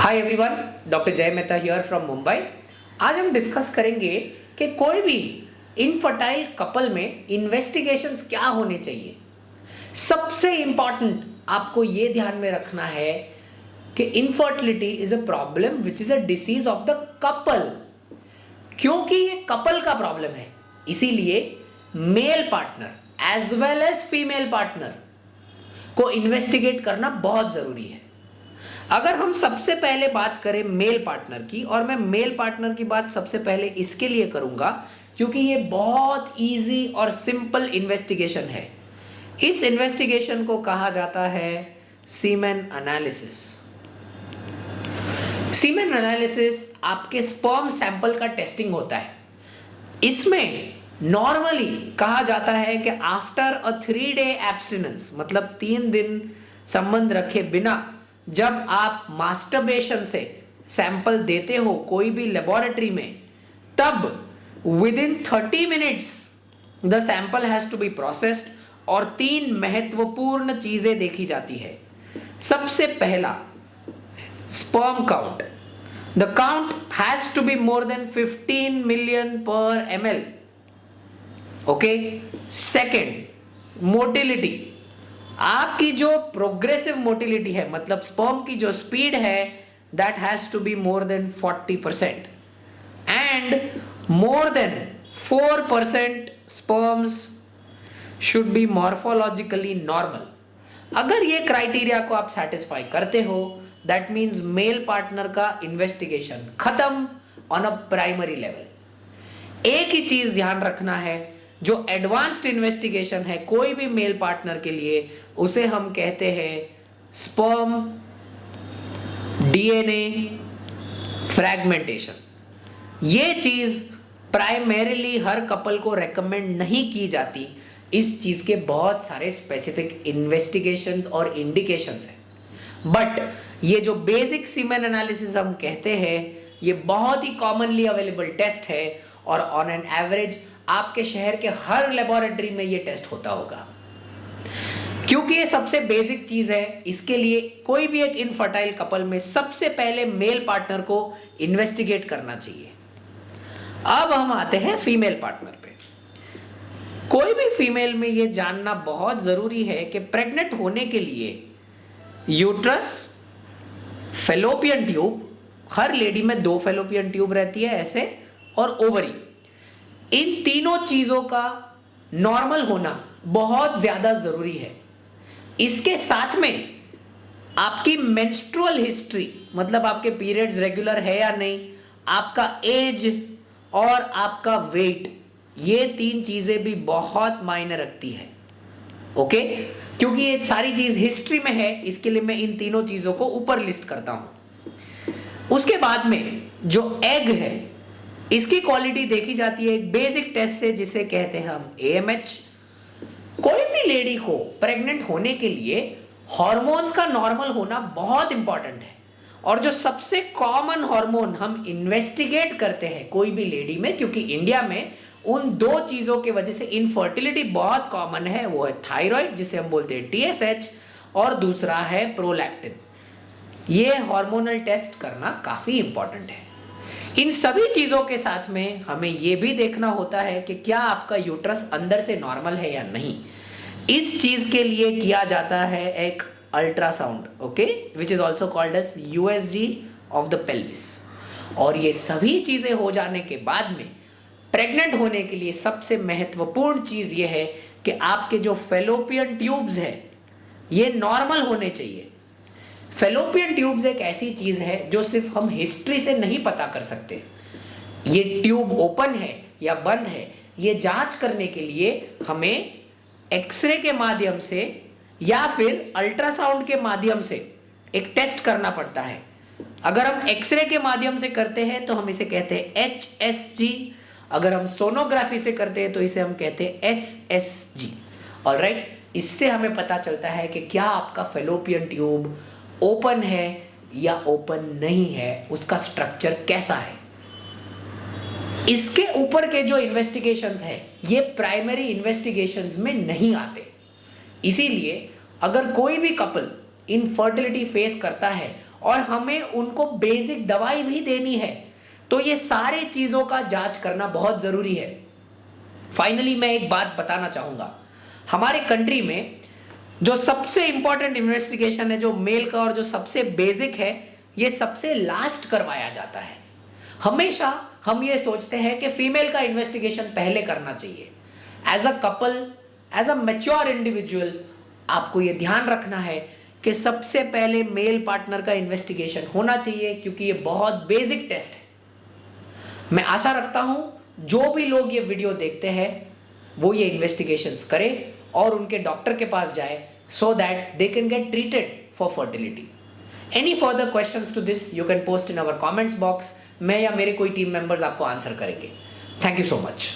Hi everyone, doctor जय Mehta here from Mumbai. आज हम डिस्कस करेंगे कि कोई भी इनफर्टाइल कपल में इन्वेस्टिगेशंस क्या होने चाहिए। सबसे इंपॉर्टेंट आपको ये ध्यान में रखना है कि infertility is a problem which is a disease of the couple, क्योंकि ये कपल का प्रॉब्लम है। इसीलिए male partner as well as female partner को इन्वेस्टिगेट करना बहुत जरूरी है। अगर हम सबसे पहले बात करें मेल पार्टनर की, और मैं मेल पार्टनर की बात सबसे पहले इसके लिए करूंगा क्योंकि ये बहुत इजी और सिंपल इन्वेस्टिगेशन है। इस इन्वेस्टिगेशन को कहा जाता है सीमेन एनालिसिस। सीमेन एनालिसिस आपके स्पर्म सैंपल का टेस्टिंग होता है। इसमें नॉर्मली कहा जाता है कि आफ्टर अ 3 डे एब्स्टिनेंस, मतलब 3 दिन संबंध रखे बिना जब आप मास्टरबेशन से सैंपल देते हो कोई भी लेबोरेटरी में, तब within 30 minutes the sample has to be processed और 3 महत्वपूर्ण चीजें देखी जाती है। सबसे पहला, sperm count. The count has to be more than 15 million per ml। Okay. Second, motility. आपकी जो प्रोग्रेसिव मोटिलिटी है, मतलब स्पर्म की जो स्पीड है, that has to be more than 40% and more than 4% sperms should be morphologically normal. अगर ये criteria को आप सेटिस्फाई करते हो, दैट मीन्स मेल पार्टनर का इन्वेस्टिगेशन खत्म ऑन अ प्राइमरी लेवल। एक ही चीज ध्यान रखना है, जो एडवांस्ड इन्वेस्टिगेशन है कोई भी मेल पार्टनर के लिए, उसे हम कहते हैं स्पर्म डीएनए फ्रैगमेंटेशन। ये चीज प्राइमरीली हर कपल को रेकमेंड नहीं की जाती। इस चीज के बहुत सारे स्पेसिफिक इन्वेस्टिगेशंस और इंडिकेशंस हैं, बट ये जो बेसिक सीमेन एनालिसिस हम कहते हैं, ये बहुत ही कॉमनली अवेलेबल टेस्ट है और ऑन एन एवरेज आपके शहर के हर लेबोरेटरी में ये टेस्ट होता होगा। क्योंकि ये सबसे बेसिक चीज है, इसके लिए कोई भी एक इनफर्टाइल कपल में सबसे पहले मेल पार्टनर को इन्वेस्टिगेट करना चाहिए। अब हम आते हैं फीमेल पार्टनर पे। कोई भी फीमेल में ये जानना बहुत जरूरी है कि प्रेग्नेंट होने के लिए यूट्रस, फेलोपियन ट्यूब, हर लेडी में 2 फेलोपियन ट्यूब रहती है ऐसे, और ओवरी, इन तीनों चीजों का नॉर्मल होना बहुत ज्यादा जरूरी है। इसके साथ में आपकी मेंस्ट्रुअल हिस्ट्री, मतलब आपके पीरियड्स रेगुलर है या नहीं, आपका एज और आपका वेट, ये 3 चीजें भी बहुत मायने रखती है। ओके, क्योंकि ये सारी चीज हिस्ट्री में है, इसके लिए मैं इन तीनों चीजों को ऊपर लिस्ट करता हूं। उसके बाद में जो एग है, इसकी क्वालिटी देखी जाती है एक बेसिक टेस्ट से जिसे कहते हैं हम AMH। कोई भी लेडी को प्रेग्नेंट होने के लिए हार्मोन्स का नॉर्मल होना बहुत इंपॉर्टेंट है, और जो सबसे कॉमन हार्मोन हम इन्वेस्टिगेट करते हैं कोई भी लेडी में, क्योंकि इंडिया में उन 2 चीजों की वजह से इनफर्टिलिटी बहुत कॉमन है, वो है थायराइड जिसे हम बोलते हैं TSH, और दूसरा है प्रोलैक्टिन। ये हार्मोनल टेस्ट करना काफी इंपॉर्टेंट है। इन सभी चीजों के साथ में हमें यह भी देखना होता है कि क्या आपका यूट्रस अंदर से नॉर्मल है या नहीं। इस चीज के लिए किया जाता है एक ultrasound, okay, which is also called as USG of the pelvis. और ये सभी चीजें हो जाने के बाद में प्रेग्नेंट होने के लिए सबसे महत्वपूर्ण चीज ये है कि आपके जो फेलोपियन ट्यूब्स है ये नॉर्मल होने चाहिए। फेलोपियन ट्यूब्स एक ऐसी चीज है जो सिर्फ हम हिस्ट्री से नहीं पता कर सकते। ये ट्यूब ओपन है या बंद है, ये जांच करने के लिए हमें एक्सरे के माध्यम से या फिर अल्ट्रासाउंड के माध्यम से एक टेस्ट करना पड़ता है। अगर हम एक्सरे के माध्यम से करते हैं तो हम इसे कहते हैं HSG, अगर हम सोनोग्राफी से करते हैं तो इसे हम कहते हैं SSG। ऑलराइट, इससे हमें पता चलता है कि क्या आपका फेलोपियन ट्यूब ओपन है या ओपन नहीं है, उसका स्ट्रक्चर कैसा है। इसके ऊपर के जो इन्वेस्टिगेशंस है ये प्राइमरी इन्वेस्टिगेशंस में नहीं आते। इसीलिए अगर कोई भी कपल इनफर्टिलिटी फेस करता है और हमें उनको बेसिक दवाई भी देनी है। तो ये सारे चीजों का जांच करना बहुत जरूरी है। फाइनली मैं एक बात बताना चाहूंगा, हमारे कंट्री में जो सबसे इंपॉर्टेंट इन्वेस्टिगेशन है जो मेल का और जो सबसे बेसिक है, ये सबसे लास्ट करवाया जाता है। हमेशा हम ये सोचते हैं कि फीमेल का इन्वेस्टिगेशन पहले करना चाहिए। As a couple, as a mature individual, आपको ये ध्यान रखना है कि सबसे पहले मेल पार्टनर का इन्वेस्टिगेशन होना चाहिए, क्योंकि ये बहुत बेसिक टेस्ट है। मैं आशा रखता हूं जो भी लोग ये वीडियो देखते हैं वो ये इन्वेस्टिगेशंस करें और उनके डॉक्टर के पास जाए, so that they can get treated for fertility. Any further questions to this you can post in our comments box. मैं या मेरे कोई टीम मेंबर्स आपको आंसर करेंगे। Thank you so much.